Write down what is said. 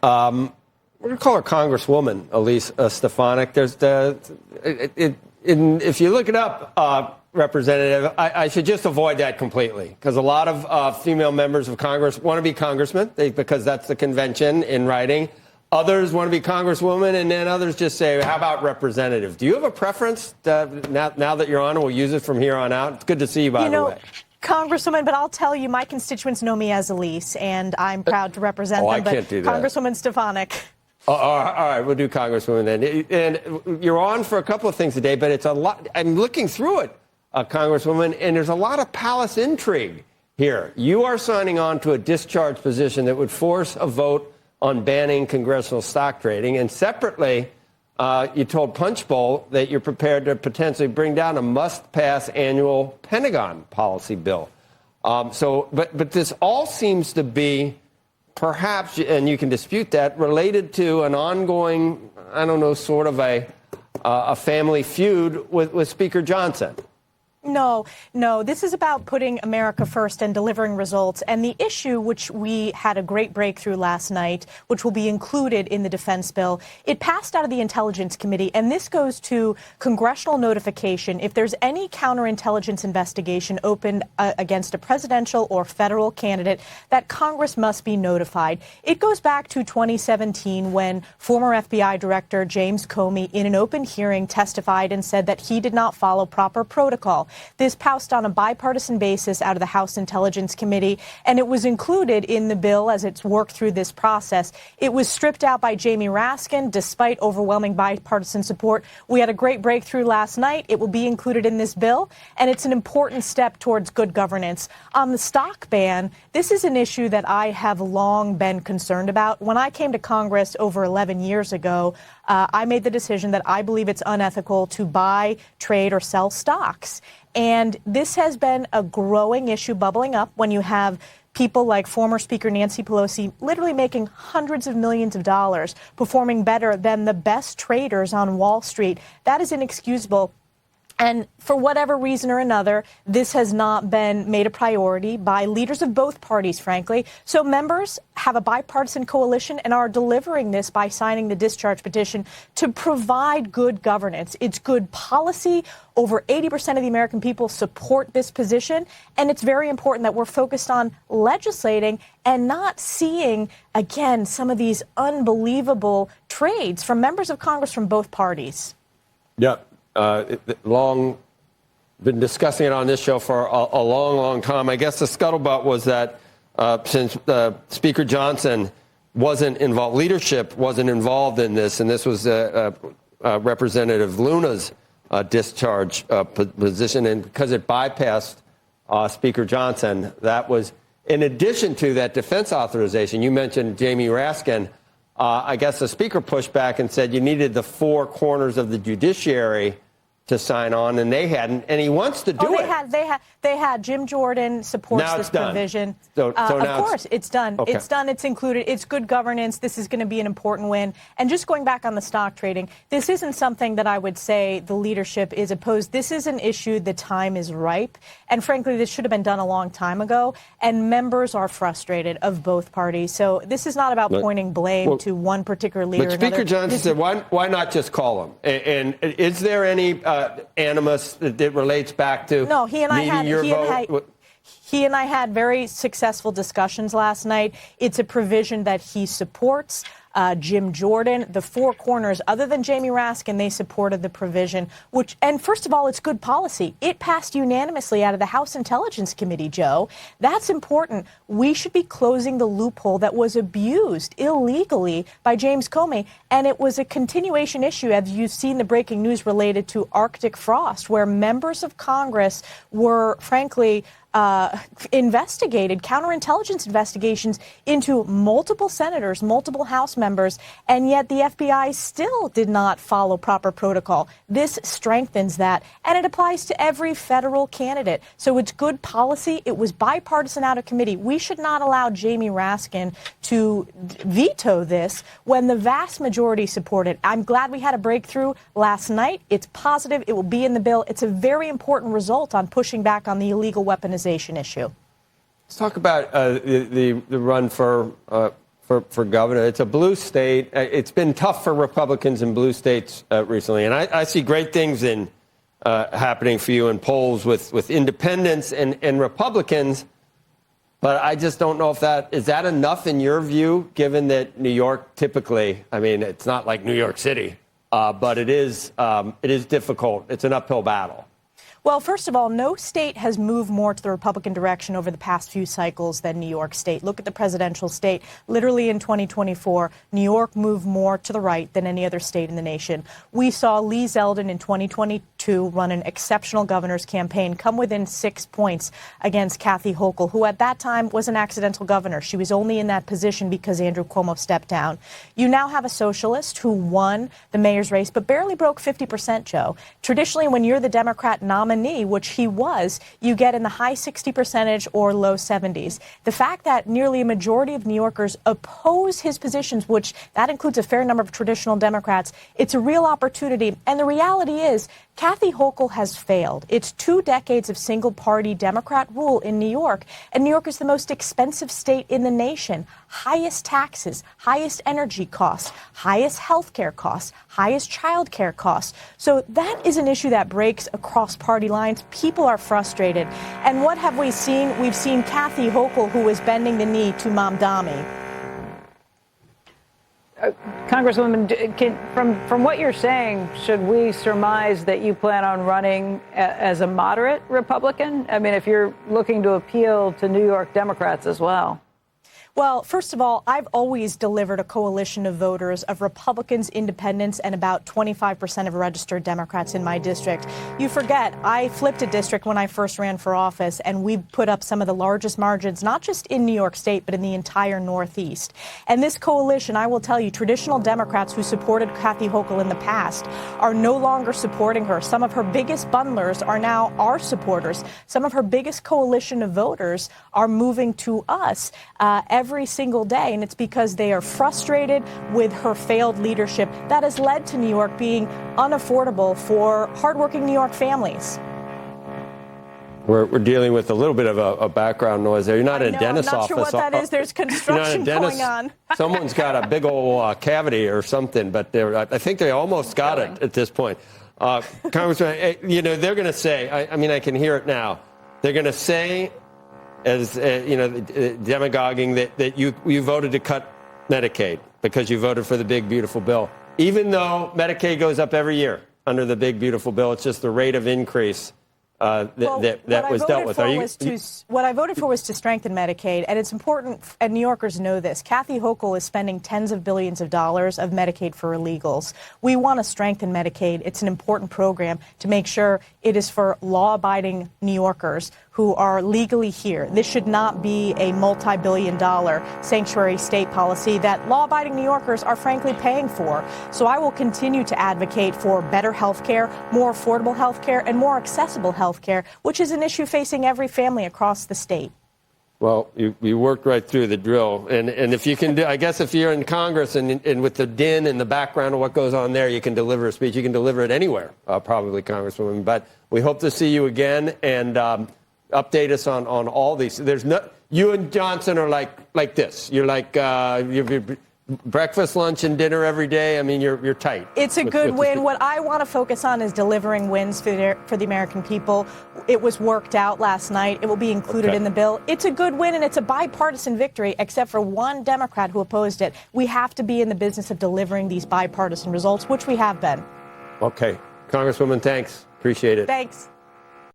We're going to call her Congresswoman Elise Stefanik. If you look it up, Representative, I should just avoid that completely, because a lot of female members of Congress want to be congressmen because that's the convention in writing. Others want to be congresswoman, and then others just say, how about representative? Do you have a preference now that you're on, and we'll use it from here on out? It's good to see you, by the way. Congresswoman, but I'll tell you, my constituents know me as Elise, and I'm proud to represent them. I can't do that. Congresswoman Stefanik. All right, we'll do Congresswoman then. And you're on for a couple of things today, but it's a lot. I'm looking through it, Congresswoman, and there's a lot of palace intrigue here. You are signing on to a discharge position that would force a vote on banning congressional stock trading. And separately, you told Punchbowl that you're prepared to potentially bring down a must-pass annual Pentagon policy bill. But this all seems to be perhaps, and you can dispute that, related to an ongoing, I don't know, sort of a family feud with Speaker Johnson. No, this is about putting America first and delivering results. And the issue, which we had a great breakthrough last night, which will be included in the defense bill, it passed out of the Intelligence Committee. And this goes to congressional notification. If there's any counterintelligence investigation opened against a presidential or federal candidate, that Congress must be notified. It goes back to 2017 when former FBI Director James Comey, in an open hearing, testified and said that he did not follow proper protocol. This passed on a bipartisan basis out of the House Intelligence Committee, and it was included in the bill as it's worked through this process. It was stripped out by Jamie Raskin, despite overwhelming bipartisan support. We had a great breakthrough last night. It will be included in this bill, and it's an important step towards good governance. On the stock ban, this is an issue that I have long been concerned about. When I came to Congress over 11 years ago, I made the decision that I believe it's unethical to buy, trade, or sell stocks. And this has been a growing issue bubbling up when you have people like former Speaker Nancy Pelosi literally making hundreds of millions of dollars, performing better than the best traders on Wall Street. That is inexcusable. And for whatever reason or another, this has not been made a priority by leaders of both parties, frankly. So members have a bipartisan coalition and are delivering this by signing the discharge petition to provide good governance. It's good policy. Over 80% of the American people support this position. And it's very important that we're focused on legislating and not seeing, again, some of these unbelievable trades from members of Congress from both parties. Yeah. Long been discussing it on this show for a long time. I guess the scuttlebutt was that since Speaker Johnson wasn't involved, leadership wasn't involved in this, and this was Representative Luna's discharge position, and because it bypassed Speaker Johnson, that was in addition to that defense authorization. You mentioned Jamie Raskin. I guess the speaker pushed back and said you needed the four corners of the judiciary to sign on, and they hadn't. And he wants to do it. They had. Jim Jordan supports this provision. So now of course, it's done. Okay. It's done. It's included. It's good governance. This is going to be an important win. And just going back on the stock trading, this isn't something that I would say the leadership is opposed. This is an issue. The time is ripe. And frankly, this should have been done a long time ago. And members are frustrated of both parties. So this is not about pointing blame to one particular leader. But Speaker Johnson said, why not just call him? And is there any animus that relates back to He and I had very successful discussions last night. It's a provision that he supports. Jim Jordan, the four corners, other than Jamie Raskin, they supported the provision, and first of all, it's good policy. It passed unanimously out of the House Intelligence Committee, Joe. That's important. We should be closing the loophole that was abused illegally by James Comey, and it was a continuation issue, as you've seen the breaking news related to Arctic frost, where members of Congress were, frankly, investigated, counterintelligence investigations into multiple senators, multiple House members, and yet the FBI still did not follow proper protocol. This strengthens that, and it applies to every federal candidate. So it's good policy. It was bipartisan out of committee. We should not allow Jamie Raskin to veto this when the vast majority support it. I'm glad we had a breakthrough last night. It's positive. It will be in the bill. It's a very important result on pushing back on the illegal weaponization issue. Let's talk about the run for for governor. It's a blue state. It's been tough for Republicans in blue states recently, and I see great things happening for you in polls with independents and Republicans. But I just don't know if is that enough in your view, given that New York typically, I mean, it's not like New York City, but it is difficult. It's an uphill battle. Well, first of all, no state has moved more to the Republican direction over the past few cycles than New York State. Look at the presidential state. Literally in 2024, New York moved more to the right than any other state in the nation. We saw Lee Zeldin in 2022 run an exceptional governor's campaign, come within 6 points against Kathy Hochul, who at that time was an accidental governor. She was only in that position because Andrew Cuomo stepped down. You now have a socialist who won the mayor's race, but barely broke 50%, Joe. Traditionally, when you're the Democrat nominee, which he was, you get in the high 60% or low 70s. The fact that nearly a majority of New Yorkers oppose his positions, which that includes a fair number of traditional Democrats, it's a real opportunity. And the reality is, Kathy Hochul has failed. It's 2 decades of single-party Democrat rule in New York, and New York is the most expensive state in the nation. Highest taxes, highest energy costs, highest health care costs, highest child care costs. So that is an issue that breaks across party lines. People are frustrated. And what have we seen? We've seen Kathy Hochul, who is bending the knee to Mamdani. Congresswoman, from what you're saying, should we surmise that you plan on running as a moderate Republican? I mean, if you're looking to appeal to New York Democrats as well. Well, first of all, I've always delivered a coalition of voters of Republicans, independents, and about 25% of registered Democrats in my district. You forget, I flipped a district when I first ran for office, and we put up some of the largest margins, not just in New York State, but in the entire Northeast. And this coalition, I will tell you, traditional Democrats who supported Kathy Hochul in the past are no longer supporting her. Some of her biggest bundlers are now our supporters. Some of her biggest coalition of voters are moving to us every single day, and it's because they are frustrated with her failed leadership that has led to New York being unaffordable for hardworking New York families. We're dealing with a little bit of a background noise there. You're not in a dentist's office. I'm not sure what that is. There's construction going on. Someone's got a big old cavity or something, but I think they almost got it at this point. Congressman, you know, they're going to say, I mean, I can hear it now. They're going to say, as demagoguing, that you voted to cut Medicaid because you voted for the big, beautiful bill. Even though Medicaid goes up every year under the big, beautiful bill, it's just the rate of increase that was dealt with. What I voted for was to strengthen Medicaid, and it's important, and New Yorkers know this. Kathy Hochul is spending tens of billions of dollars of Medicaid for illegals. We want to strengthen Medicaid. It's an important program to make sure it is for law-abiding New Yorkers who are legally here. This should not be a multi-billion-dollar sanctuary state policy that law-abiding New Yorkers are frankly paying for. So I will continue to advocate for better health care, more affordable health care, and more accessible health care, which is an issue facing every family across the state. Well, you worked right through the drill. And if you can do, I guess if you're in Congress and with the din in the background of what goes on there, you can deliver a speech. You can deliver it anywhere, probably, Congresswoman. But we hope to see you again and update us on all these. There's no, you and Johnson are like this. You're like you're breakfast, lunch, and dinner every day. I mean, you're tight. It's a good win. What I want to focus on is delivering wins for the American people. It was worked out last night. It will be included in the bill. It's a good win, and it's a bipartisan victory, except for one Democrat who opposed it. We have to be in the business of delivering these bipartisan results, which we have been. Okay. Congresswoman, thanks. Appreciate it. Thanks.